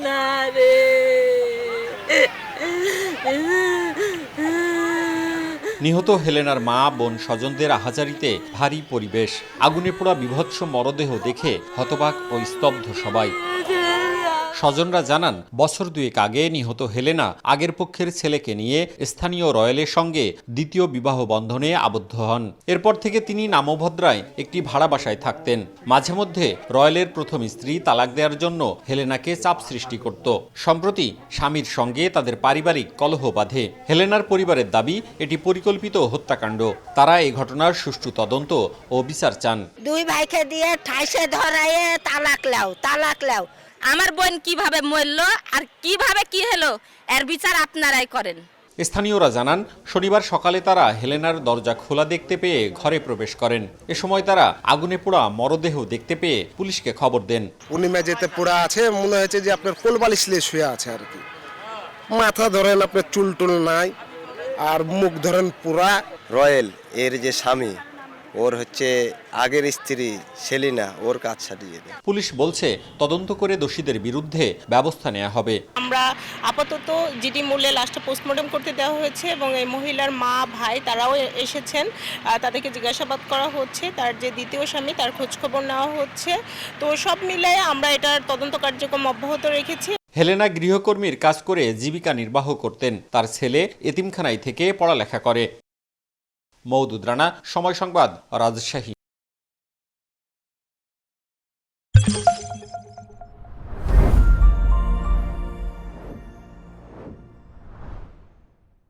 না রে। নিহত হেলেনার মা বোন স্বজনদের আহাজারিতে ভারী পরিবেশ। আগুনে পোড়া বিভৎস মরদেহ দেখে হতবাক ও স্তব্ধ সবাই। স্বজনরা জানান, বছর দুয়েক আগে নিহত হেলেনা আগের পক্ষের ছেলেকে নিয়ে স্থানীয় রয়েলের সঙ্গে দ্বিতীয় বিবাহ বন্ধনে আবদ্ধ হন। এরপর থেকে তিনি নামভদ্রায় একটি ভাড়া বাসায় থাকতেন। মাঝে মধ্যে রয়েলের প্রথম স্ত্রী তালাক দেওয়ার জন্য হেলেনাকে চাপ সৃষ্টি করত। সম্প্রতি স্বামীর সঙ্গে তাদের পারিবারিক কলহ বাধে। হেলেনার পরিবারের দাবি, এটি পরিকল্পিত হত্যাকাণ্ড। তারা এই ঘটনার সুষ্ঠু তদন্ত ও বিচার চান। দুই ভাইকে দিয়ে ঠাইসে ধরাইয়ে তালাক লাও। আমার বোন কিভাবে মরল আর কিভাবে কি হলো এর বিচার আপনারাই করেন। স্থানীয়রা জানান, শনিবার সকালে তারা হেলেনার দরজা খোলা দেখতে পেয়ে ঘরে প্রবেশ করেন। এ সময় তারা আগুনে পোড়া মরদেহ দেখতে পেয়ে পুলিশকে খবর দেন। উনি মেঝেতে পোড়া আছে, মনে হয়েছে যে আপনার কোলবালিশ নিয়ে শুয়ে আছে আর কি। মাথা ধরেন আপনার চুল টুল নাই, আর মুখ ধরেন পুরা। রয়েল এর যে স্বামী, ওর হচ্ছে আগের স্ত্রী সেলিনা, ওর কাজ ছাড়িয়ে দেয়। পুলিশ বলছে, তদন্ত করে দোষীদের বিরুদ্ধে ব্যবস্থা নেওয়া হবে। আমরা আপাতত জিডি মূল্যে লাশটা পোস্টমর্টম করতে দেওয়া হয়েছে এবং এই মহিলার মা ভাই তারাও এসেছেন, তাদেরকে জিজ্ঞাসাবাদ করা হচ্ছে। তার যে দ্বিতীয় স্বামী, তার খোঁজখবর নেওয়া হচ্ছে। তো সব মিলিয়ে আমরা এটার তদন্ত কার্যক্রম অব্যাহত রেখেছি। হেলেনা গৃহকর্মীর কাজ করে জীবিকা নির্বাহ করতেন। তার ছেলে এতিমখানায় থেকে পড়ালেখা করে। মওদুদ রানা, সময় সংবাদ, রাজশাহী।